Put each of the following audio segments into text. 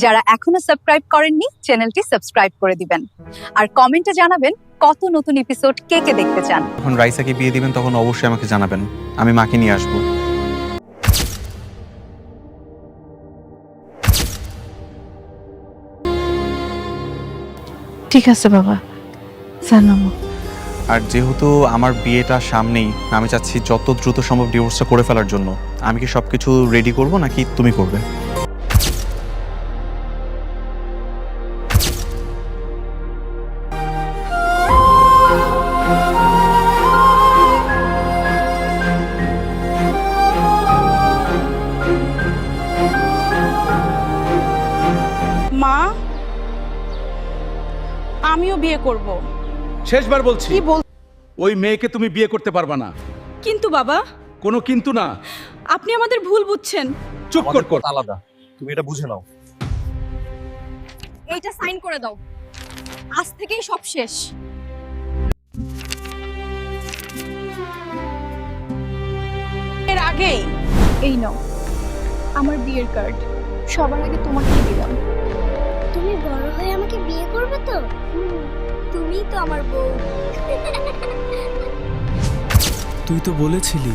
যারা এখনো সাবস্ক্রাইব করেননি চ্যানেলটি সাবস্ক্রাইব করে দিবেন আর কমেন্টে জানাবেন কত নতুন এপিসোড কে কে দেখতে চান। যখন রাইসাকে বিয়ে দিবেন তখন অবশ্যই আমাকে জানাবেন, আমি মাকে নিয়ে আসবো। ঠিক আছে বাবা, জানাবো। আর যেহেতু আমার বিয়েটা সামনেই, আমি চাচ্ছি যত দ্রুত সম্ভব ডিভোর্সটা করে ফেলার জন্য। আমি কি সবকিছু রেডি করব নাকি তুমি করবে? মা, আমিও বিয়ে করব। শেষবার বলছি, কি বল? ওই মেয়েকে তুমি বিয়ে করতে পারবা না। কিন্তু বাবা, কোনো কিন্তু না। আপনি আমাদের ভুল বুঝছেন। চুপ কর কর। আলাদা, তুমি এটা বুঝে নাও। এইটা সাইন করে দাও, আজ থেকেই সব শেষ। এর আগেই এই নাও আমার বিয়ের কার্ড, সবার আগে তোমাকেই দিলাম। তুমি বড় হয়ে আমাকে বিয়ে করবে তো? তুমিই তো আমার বউ। তুই তো বলেছিলি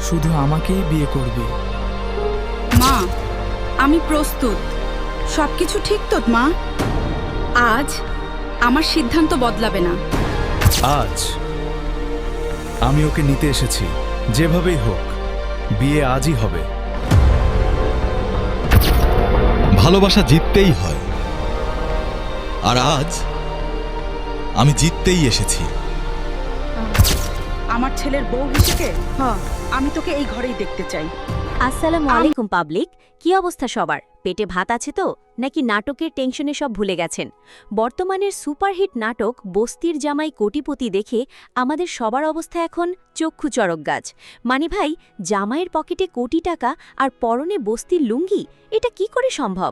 শুধু আমাকেই বিয়ে করবি। মা, আমি প্রস্তুত। সবকিছু ঠিক তো মা? আজ আমার সিদ্ধান্ত বদলাবে না। আজ আমি ওকে নিতে এসেছি, যেভাবেই হোক বিয়ে আজই হবে। ভালোবাসা জিততেই হয়, আর আজ আমি জিততেই এসেছি। আমার ছেলের বউ হিসেবে আমি তোকে এই ঘরেই দেখতে চাই। আসসালামু আলাইকুম পাবলিক, কি অবস্থা সবার? পেটে ভাত আছে তো, নাকি নাটকের টেনশনে সব ভুলে গেছেন? বর্তমানের সুপারহিট নাটক বস্তির জামাই কোটিপতি দেখে আমাদের সবার অবস্থা এখন চক্ষু চড়ক গাছ। মানে ভাই, জামাইয়ের পকেটে কোটি টাকা আর পরনে বস্তির লুঙ্গি, এটা কি করে সম্ভব?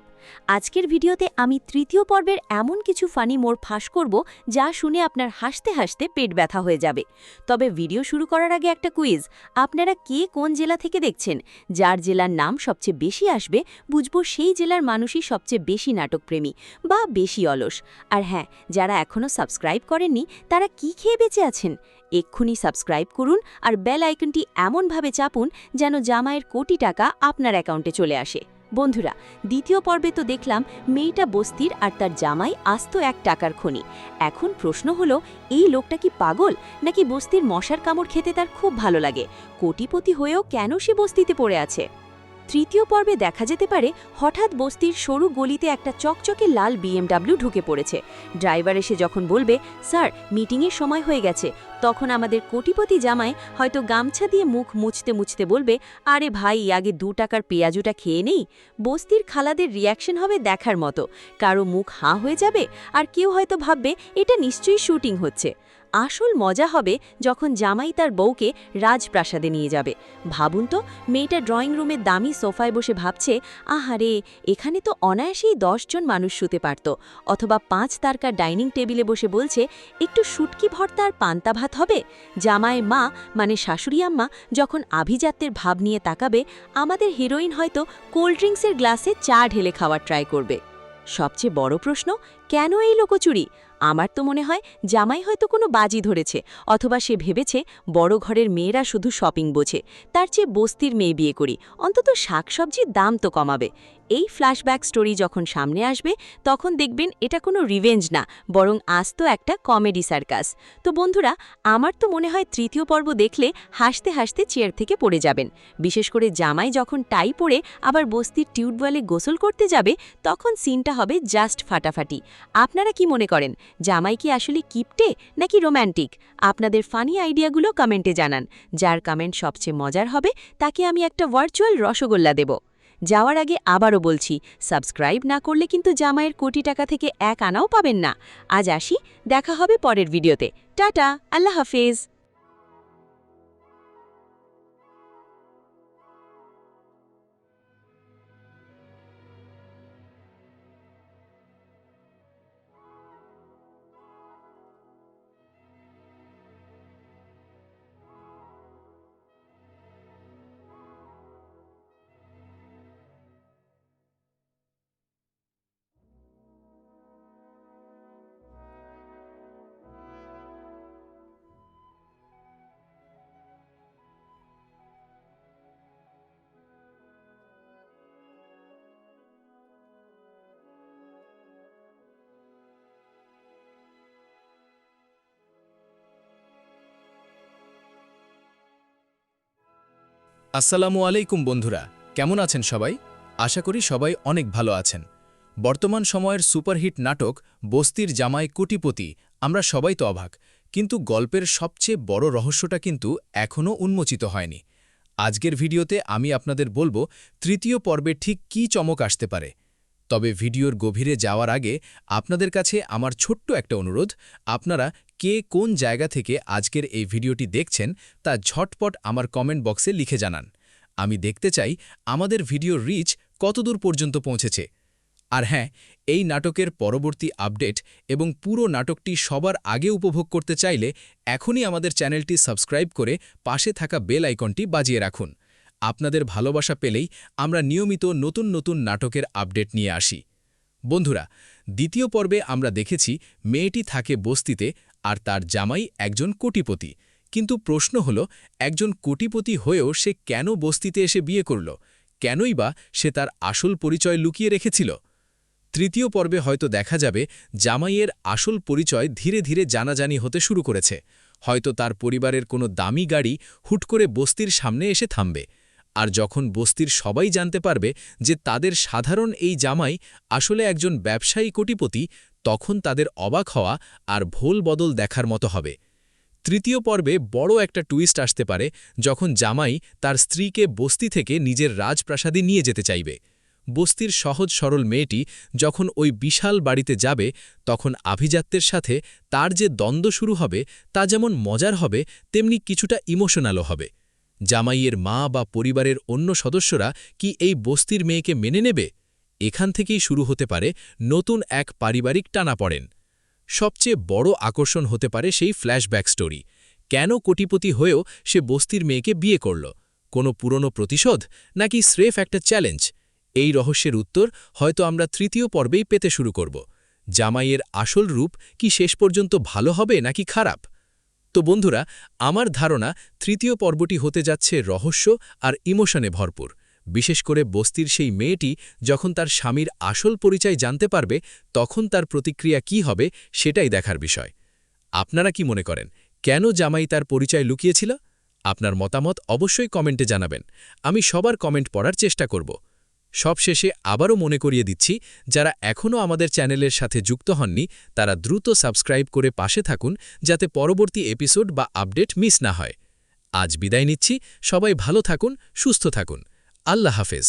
আজকের ভিডিওতে আমি তৃতীয় পর্বের এমন কিছু ফানি মোড় ফাঁস করব যা শুনে আপনার হাসতে হাসতে পেট ব্যথা হয়ে যাবে। তবে ভিডিও শুরু করার আগে একটা কুইজ, আপনারা কে কোন জেলা থেকে দেখছেন? যার জেলার নাম সবচেয়ে বেশি আসবে বুঝবো সেই জেলার মানুষই সবচেয়ে বেশি নাটকপ্রেমী বা বেশি অলস। আর হ্যাঁ, যারা এখনও সাবস্ক্রাইব করেননি তারা কি খেয়ে বেঁচে আছেন? এক্ষুনি সাবস্ক্রাইব করুন আর বেল আইকনটি এমনভাবে চাপুন যেন জামাইয়ের কোটি টাকা আপনার অ্যাকাউন্টে চলে আসে। বন্ধুরা, দ্বিতীয় পর্বে তো দেখলাম মেয়েটা বস্তির আর তার জামাই আস্ত এক টাকার খনি। এখন প্রশ্ন হলো, এই লোকটা কি পাগল, নাকি বস্তির মশার কামড় খেতে তার খুব ভালো লাগে? কোটিপতি হয়েও কেন সে বস্তিতে পড়ে আছে? তৃতীয় পর্বে দেখা যেতে পারে হঠাৎ বস্তির সরু গলিতে একটা চকচকে লাল বিএমডাব্লিউ ঢুকে পড়েছে। ড্রাইভার এসে যখন বলবে, স্যার মিটিংয়ের সময় হয়ে গেছে, তখন আমাদের কোটিপতি জামাই হয়তো গামছা দিয়ে মুখ মুছতে মুছতে বলবে, আরে ভাই, আগে 2 টাকার পেঁয়াজুটা খেয়ে নেই। বস্তির খালাদের রিয়াকশন হবে দেখার মতো। কারো মুখ হাঁ হয়ে যাবে, আর কেউ হয়তো ভাববে এটা নিশ্চয়ই শুটিং হচ্ছে। আসল মজা হবে যখন জামাই তার বউকে রাজপ্রাসাদে নিয়ে যাবে। ভাবুন তো, মেয়েটা ড্রয়িং রুমের দামি সোফায় বসে ভাবছে, আহারে, এখানে তো অনায়াসেই 10 জন মানুষ শুতে পারত। অথবা 5 তারকার ডাইনিং টেবিলে বসে বলছে, একটু শুটকি ভর্তা আর পান্তা ভাত হবে। জামাইয়ের মা মানে শাশুড়ি আম্মা যখন আভিজাত্যের ভাব নিয়ে তাকাবে, আমাদের হিরোইন হয়তো কোল্ড ড্রিঙ্কসের গ্লাসে চা ঢেলে খাওয়ার ট্রাই করবে। সবচেয়ে বড় প্রশ্ন, কেন এই লোকচুরি? আমার তো মনে হয় জামাই হয়তো কোনো বাজি ধরেছে, অথবা সে ভেবেছে বড় ঘরের মেয়েরা শুধু শপিং বোঝে, তার চেয়ে বস্তির মেয়ে বিয়ে করি, অন্তত শাকসবজির দাম তো কমাবে। এই ফ্ল্যাশব্যাক স্টোরি যখন সামনে আসবে তখন দেখবেন এটা কোনো রিভেঞ্জ না, বরং আস্ত একটা কমেডি সার্কাস। তো বন্ধুরা, আমার তো মনে হয় তৃতীয় পর্ব দেখলে হাসতে হাসতে চেয়ার থেকে পড়ে যাবেন। বিশেষ করে জামাই যখন টাই পরে আবার বস্তির টিউবওয়েলে গোসল করতে যাবে, তখন সিনটা হবে জাস্ট ফাটাফাটি। আপনারা কি মনে করেন, জামাই কি আসলে কিপটে নাকি রোম্যান্টিক? আপনাদের ফানি আইডিয়াগুলো কমেন্টে জানান। যার কমেন্ট সবচেয়ে মজার হবে তাকে আমি একটা ভার্চুয়াল রসগোল্লা দেব। যাওয়ার আগে আবারও বলছি, সাবস্ক্রাইব না করলে কিন্তু জামাইয়ের কোটি টাকা থেকে 1 আনাও পাবেন না। আজ আসি, দেখা হবে পরের ভিডিওতে। টাটা, আল্লাহ হাফেজ। আসসালামু আলাইকুম বন্ধুরা, কেমন আছেন সবাই? আশা করি সবাই অনেক ভালো আছেন। বর্তমান সময়ের সুপারহিট নাটক বস্তির জামাই কোটিপতি আমরা সবাই তো অবাক, কিন্তু গল্পের সবচেয়ে বড় রহস্যটা কিন্তু এখনও উন্মোচিত হয়নি। আজকের ভিডিওতে আমি আপনাদের বলবো তৃতীয় পর্বে ঠিক কী চমক আসতে পারে। তবে ভিডিওর গভীরে যাওয়ার আগে আপনাদের কাছে আমার ছোট্ট একটা অনুরোধ, আপনারা কে কোন জায়গা থেকে আজকের এই ভিডিওটি দেখছেন তা ঝটপট আমার কমেন্ট বক্সে লিখে জানান। আমি দেখতে চাই আমাদের ভিডিওর রিচ কতদূর পর্যন্ত পৌঁছেছে। আর হ্যাঁ, এই নাটকের পরবর্তী আপডেট এবং পুরো নাটকটি সবার আগে উপভোগ করতে চাইলে এখনই আমাদের চ্যানেলটি সাবস্ক্রাইব করে পাশে থাকা বেল আইকনটি বাজিয়ে রাখুন। আপনাদের ভালোবাসা পেলেই আমরা নিয়মিত নতুন নতুন নাটকের আপডেট নিয়ে আসি। বন্ধুরা, দ্বিতীয় পর্বে আমরা দেখেছি মেয়েটি থাকে বস্তিতে আর তার জামাই একজন কোটিপতি। কিন্তু প্রশ্ন হল, একজন কোটিপতি হয়েও সে কেন বস্তিতে এসে বিয়ে করল? কেনই বা সে তার আসল পরিচয় লুকিয়ে রেখেছিল? তৃতীয় পর্বে হয়তো দেখা যাবে জামাইয়ের আসল পরিচয় ধীরে ধীরে জানাজানি হতে শুরু করেছে। হয়তো তার পরিবারের কোনো দামি গাড়ি হুট করে বস্তির সামনে এসে থামবে। আর যখন বস্তির সবাই জানতে পারবে যে তাদের সাধারণ এই জামাই আসলে একজন ব্যবসায়ী কোটিপতি, তখন তাদের অবাক হওয়া আর ভোল বদল দেখার মতো হবে। তৃতীয় পর্বে বড় একটা টুইস্ট আসতে পারে যখন জামাই তার স্ত্রীকে বস্তি থেকে নিজের রাজপ্রাসাদে নিয়ে যেতে চাইবে। বস্তির সহজ সরল মেয়েটি যখন ওই বিশাল বাড়িতে যাবে, তখন আভিজাত্যের সাথে তার যে দ্বন্দ্ব শুরু হবে তা যেমন মজার হবে, তেমনি কিছুটা ইমোশনালও হবে। জামাইয়ের মা বা পরিবারের অন্য সদস্যরা কি এই বস্তির মেয়েকে মেনে নেবে? এখান থেকেই শুরু হতে পারে নতুন এক পারিবারিক টানাপড়েন। সবচেয়ে বড় আকর্ষণ হতে পারে সেই ফ্ল্যাশব্যাক স্টোরি। কেন কোটিপতি হয়েও সে বস্তির মেয়েকে বিয়ে করল? কোনো পুরনো প্রতিশোধ, নাকি স্রেফ একটা চ্যালেঞ্জ? এই রহস্যের উত্তর হয়তো আমরা তৃতীয় পর্বেই পেতে শুরু করব। জামাইয়ের আসল রূপ কি শেষ পর্যন্ত ভালো হবে নাকি খারাপ? তো বন্ধুরা, আমার ধারণা তৃতীয় পর্বটি হতে যাচ্ছে রহস্য আর ইমোশনে ভরপুর। বিশেষ করে বস্তির সেই মেয়েটি যখন তার স্বামীর আসল পরিচয় জানতে পারবে, তখন তার প্রতিক্রিয়া কি হবে সেটাই দেখার বিষয়। আপনারা কি মনে করেন, কেন জামাই তার পরিচয় লুকিয়েছিল? আপনার মতামত অবশ্যই কমেন্টে জানাবেন। আমি সবার কমেন্ট পড়ার চেষ্টা করব। সবশেষে আবারও মনে করিয়ে দিচ্ছি, যারা এখনও আমাদের চ্যানেলের সাথে যুক্ত হননি তারা দ্রুত সাবস্ক্রাইব করে পাশে থাকুন, যাতে পরবর্তী এপিসোড বা আপডেট মিস না হয়। আজ বিদায় নিচ্ছি, সবাই ভালো থাকুন, সুস্থ থাকুন। আল্লাহ হাফেজ।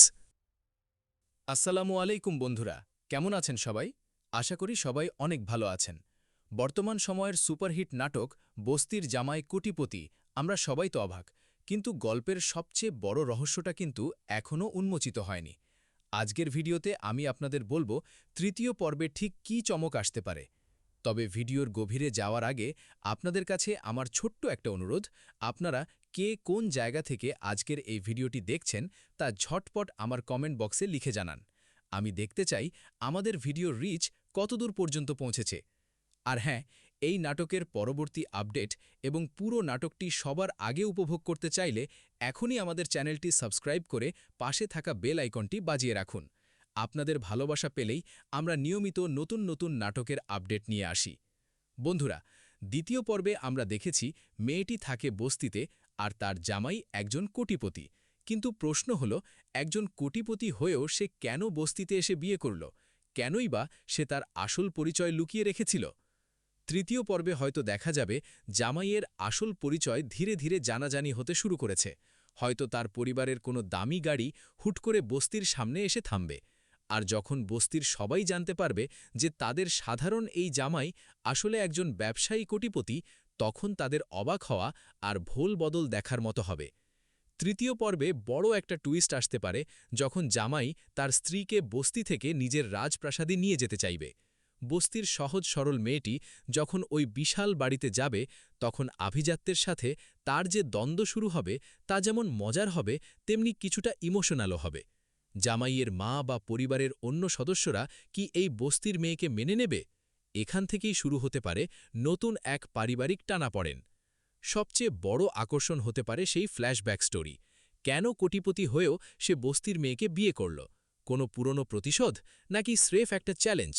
আসসালামু আলাইকুম বন্ধুরা, কেমন আছেন সবাই? আশা করি সবাই অনেক ভালো আছেন। বর্তমান সময়ের সুপারহিট নাটক বস্তির জামাই কোটিপতি আমরা সবাই তো অবাক, কিন্তু গল্পের সবচেয়ে বড় রহস্যটা কিন্তু এখনও উন্মোচিত হয়নি। আজকের ভিডিওতে আমি আপনাদের বলবো তৃতীয় পর্বে ঠিক কী চমক আসতে পারে। তবে ভিডিওর গভীরে যাওয়ার আগে আপনাদের কাছে আমার ছোট্ট একটা অনুরোধ, আপনারা কে কোন জায়গা থেকে আজকের এই ভিডিওটি দেখছেন তা ঝটপট আমার কমেন্ট বক্সে লিখে জানান। আমি দেখতে চাই আমাদের ভিডিওর রিচ কতদূর পর্যন্ত পৌঁছেছে। আর হ্যাঁ, এই নাটকের পরবর্তী আপডেট এবং পুরো নাটকটি সবার আগে উপভোগ করতে চাইলে এখনই আমাদের চ্যানেলটি সাবস্ক্রাইব করে পাশে থাকা বেল আইকনটি বাজিয়ে রাখুন। আপনাদের ভালোবাসা পেলেই আমরা নিয়মিত নতুন নতুন নাটকের আপডেট নিয়ে আসি। বন্ধুরা, দ্বিতীয় পর্বে আমরা দেখেছি মেয়েটি থাকে বস্তিতে আর তার জামাই একজন কোটিপতি। কিন্তু প্রশ্ন হল, একজন কোটিপতি হয়েও সে কেন বস্তিতে এসে বিয়ে করল? কেনই বা সে তার আসল পরিচয় লুকিয়ে রেখেছিল? তৃতীয় পর্বে হয়তো দেখা যাবে জামাইয়ের আসল পরিচয় ধীরে ধীরে জানাজানি হতে শুরু করেছে। হয়তো তার পরিবারের কোনো দামি গাড়ি হুট করে বস্তির সামনে এসে থামবে। আর যখন বস্তির সবাই জানতে পারবে যে তাদের সাধারণ এই জামাই আসলে একজন ব্যবসায়ী কোটিপতি, তখন তাদের অবাক হওয়া আর ভোল বদল দেখার মতো হবে। তৃতীয় পর্বে বড় একটা টুইস্ট আসতে পারে যখন জামাই তার স্ত্রীকে বস্তি থেকে নিজের রাজপ্রাসাদে নিয়ে যেতে চাইবে। বস্তির সহজ সরল মেয়েটি যখন ওই বিশাল বাড়িতে যাবে, তখন আভিজাত্যের সাথে তার যে দ্বন্দ্ব শুরু হবে তা যেমন মজার হবে, তেমনি কিছুটা ইমোশনালও হবে। জামাইয়ের মা বা পরিবারের অন্য সদস্যরা কি এই বস্তির মেয়েকে মেনে নেবে? এখান থেকেই শুরু হতে পারে নতুন এক পারিবারিক টানাপড়েন। সবচেয়ে বড় আকর্ষণ হতে পারে সেই ফ্ল্যাশব্যাক স্টোরি। কেন কোটিপতি হয়েও সে বস্তির মেয়েকে বিয়ে করল? কোনো পুরনো প্রতিশোধ, নাকি স্রেফ একটা চ্যালেঞ্জ?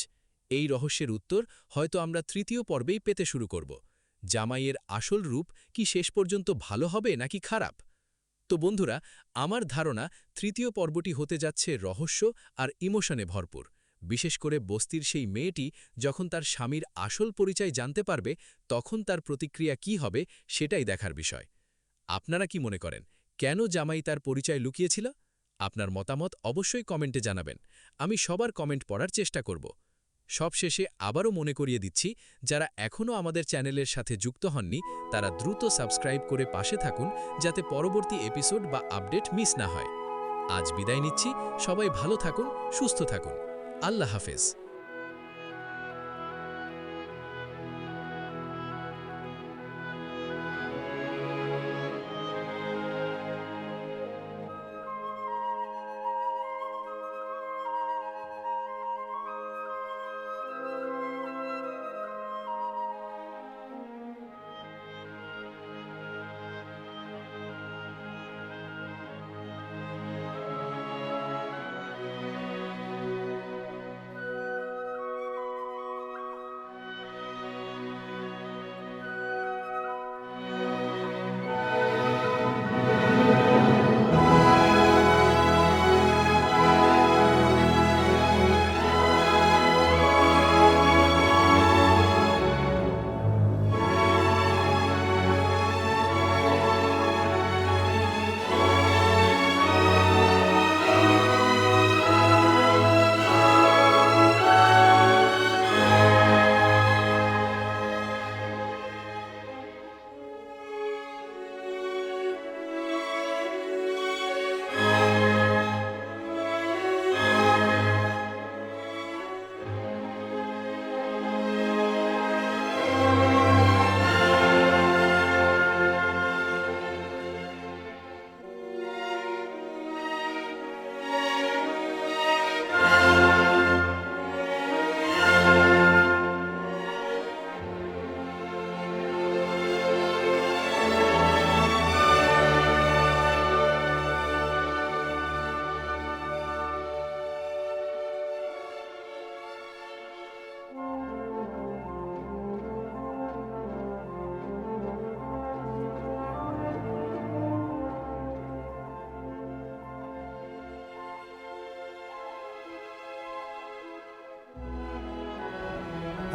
এই রহস্যের উত্তর হয়তো আমরা তৃতীয় পর্বেই পেতে শুরু করব। জামাইয়ের আসল রূপ কি শেষ পর্যন্ত ভালো হবে নাকি খারাপ? তো বন্ধুরা, আমার ধারণা তৃতীয় পর্বটি হতে যাচ্ছে রহস্য আর ইমোশনে ভরপুর। বিশেষ করে বস্তির সেই মেয়েটি যখন তার স্বামীর আসল পরিচয় জানতে পারবে, তখন তার প্রতিক্রিয়া কি হবে সেটাই দেখার বিষয়। আপনারা কি মনে করেন, কেন জামাই তার পরিচয় লুকিয়েছিল? আপনার মতামত অবশ্যই কমেন্টে জানাবেন। আমি সবার কমেন্ট পড়ার চেষ্টা করব। সবশেষে আবারও মনে করিয়ে দিচ্ছি, যারা এখনও আমাদের চ্যানেলের সাথে যুক্ত হননি তারা দ্রুত সাবস্ক্রাইব করে পাশে থাকুন, যাতে পরবর্তী এপিসোড বা আপডেট মিস না হয়। আজ বিদায় নিচ্ছি, সবাই ভালো থাকুন, সুস্থ থাকুন। আল্লাহ হাফেজ।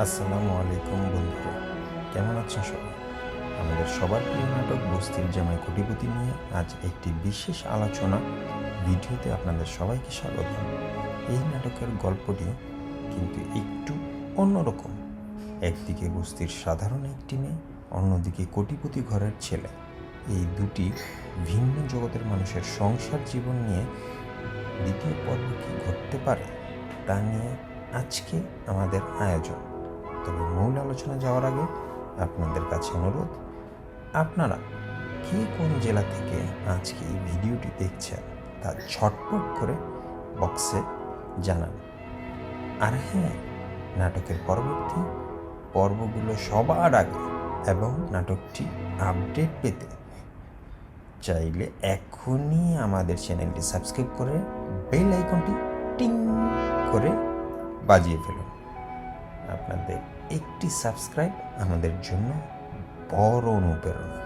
আসসালামু আলাইকুম বন্ধুরা, কেমন আছেন সবাই? আমাদের সবার প্রিয় নাটক বস্তির জামাই কোটিপতি নিয়ে আজ একটি বিশেষ আলোচনা ভিডিওতে আপনাদের সবাইকে স্বাগত। এই নাটকের গল্পটি কিন্তু একটু অন্যরকম। একদিকে বস্তির সাধারণ একটি মেয়ে, অন্যদিকে কোটিপতি ঘরের ছেলে। এই দুটি ভিন্ন জগতের মানুষের সংসার জীবন নিয়ে দ্বিতীয় পর্ব কী ঘটতে পারে তা নিয়ে আজকে আমাদের আয়োজন। তবে মূল আলোচনা যাওয়ার আগে আপনাদের কাছে অনুরোধ, আপনারা কে কোন জেলা থেকে আজকে এই ভিডিওটি দেখছেন তা ঝটপট করে বক্সে জানান। আর হ্যাঁ, নাটকের পরবর্তী পর্বগুলো সবার আগে এবং নাটকটি আপডেট পেতে চাইলে এখনই আমাদের চ্যানেলটি সাবস্ক্রাইব করে বেল আইকনটি টিং করে বাজিয়ে ফেলুন। আপনাদের একটি সাবস্ক্রাইব আমাদের জন্য বড় অনুপ্রেরণা।